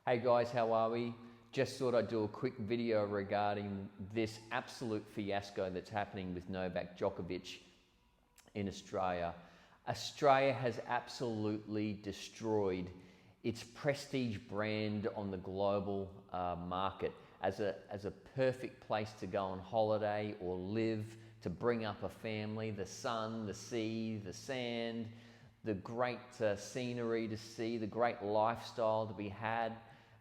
Hey guys, how are we? Just thought I'd do a quick video regarding this absolute fiasco that's happening with Novak Djokovic in Australia. Australia has absolutely destroyed its prestige brand on the global market as a perfect place to go on holiday or live, to bring up a family, the sun, the sea, the sand, the great scenery to see, the great lifestyle to be had,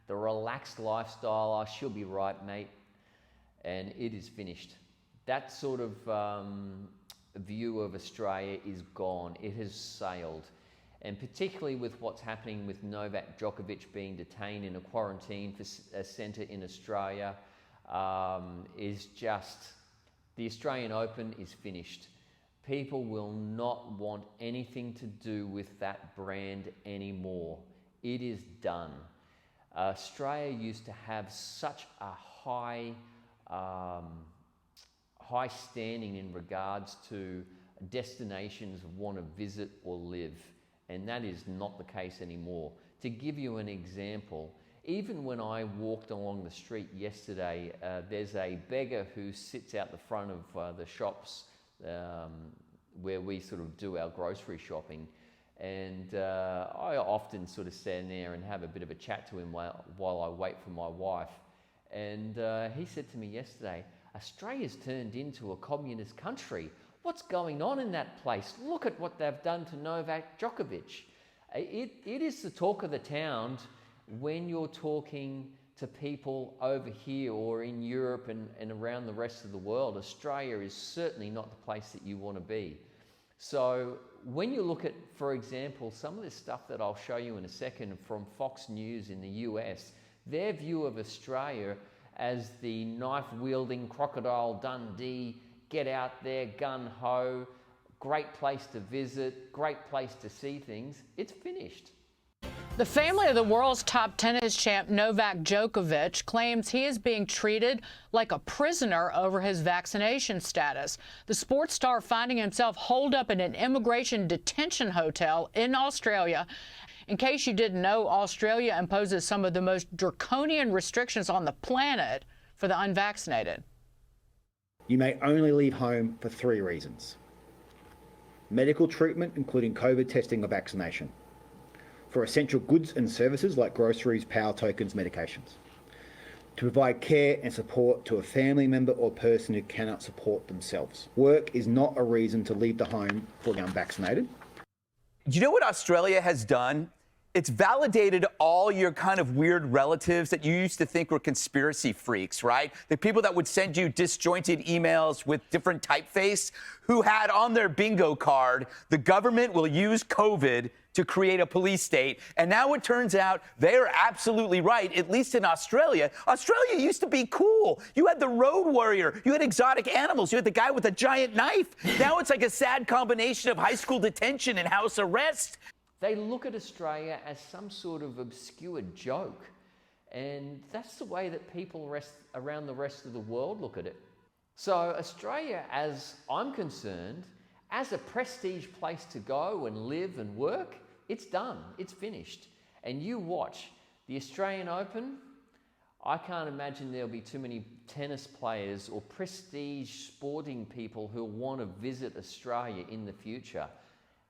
the relaxed lifestyle. I should be right, mate. And it is finished. That sort of view of Australia is gone. It has sailed. And particularly with what's happening with Novak Djokovic being detained in a quarantine centre in Australia, is just, the Australian Open is finished. People will not want anything to do with that brand anymore. It is done. Australia used to have such a high standing in regards to destinations want to visit or live, and that is not the case anymore. To give you an example, even when I walked along the street yesterday, there's a beggar who sits out the front of the shops where we sort of do our grocery shopping. And I often sort of stand there and have a bit of a chat to him while I wait for my wife. And he said to me yesterday, Australia's turned into a communist country. What's going on in that place? Look at what they've done to Novak Djokovic. It is the talk of the town when you're talking to people over here or in Europe and around the rest of the world. Australia is certainly not the place that you want to be. So when you look at, for example, some of this stuff that I'll show you in a second from Fox News in the US, their view of Australia as the knife-wielding crocodile Dundee, get out there, gun-ho, great place to visit, great place to see things, it's finished. The family of the world's top tennis champ Novak Djokovic claims he is being treated like a prisoner over his vaccination status. The sports star finding himself holed up in an immigration detention hotel in Australia. In case you didn't know, Australia imposes some of the most draconian restrictions on the planet for the unvaccinated. You may only leave home for 3 reasons: medical treatment, including COVID testing or vaccination; for essential goods and services like groceries, power tokens, medications; to provide care and support to a family member or person who cannot support themselves. Work is not a reason to leave the home for the unvaccinated. You know what Australia has done? It's validated all your kind of weird relatives that you used to think were conspiracy freaks, right? The people that would send you disjointed emails with different typeface, who had on their bingo card, the government will use COVID to create a police state. And now it turns out they are absolutely right, at least in Australia. Australia used to be cool. You had the road warrior, you had exotic animals, you had the guy with a giant knife. Now it's like a sad combination of high school detention and house arrest. They look at Australia as some sort of obscure joke. And that's the way that people around the rest of the world look at it. So Australia, as I'm concerned, as a prestige place to go and live and work, it's done, it's finished. And you watch the Australian Open, I can't imagine there'll be too many tennis players or prestige sporting people who want to visit Australia in the future.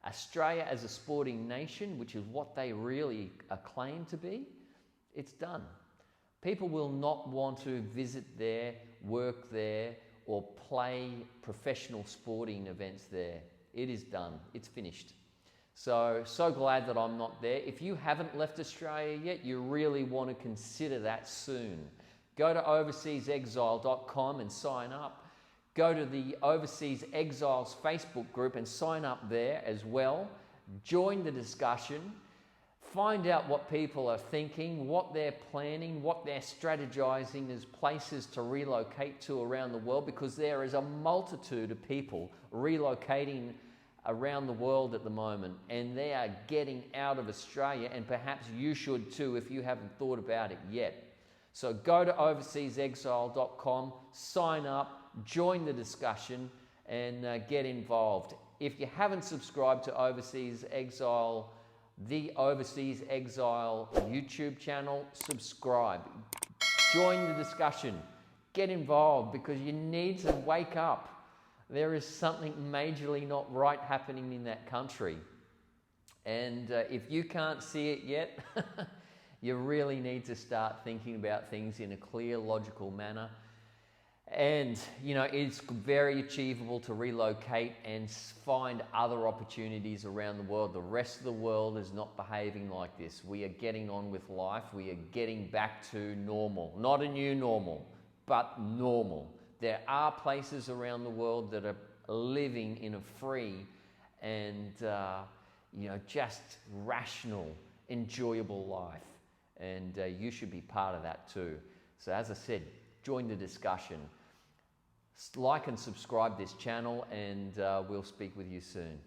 Australia as a sporting nation, which is what they really claim to be, it's done. People will not want to visit there, work there, or play professional sporting events there. It is done. It's finished. So glad that I'm not there. If you haven't left Australia yet, you really want to consider that soon. Go to overseasexile.com and sign up. Go to the Overseas Exiles Facebook group and sign up there as well. Join the discussion. Find out what people are thinking, what they're planning, what they're strategizing as places to relocate to around the world, because there is a multitude of people relocating around the world at the moment, and they are getting out of Australia, and perhaps you should too if you haven't thought about it yet. So go to overseasexile.com, sign up, join the discussion, and get involved. If you haven't subscribed to Overseas Exile the Overseas Exile YouTube channel. Subscribe. Join the discussion. Get involved, because you need to wake up. There is something majorly not right happening in that country. And if you can't see it yet, you really need to start thinking about things in a clear, logical manner. And, you know, it's very achievable to relocate and find other opportunities around the world. The rest of the world is not behaving like this. We are getting on with life. We are getting back to normal. Not a new normal, but normal. There are places around the world that are living in a free and, you know, just rational, enjoyable life. And you should be part of that too. So as I said, join the discussion. Like and subscribe this channel, and we'll speak with you soon.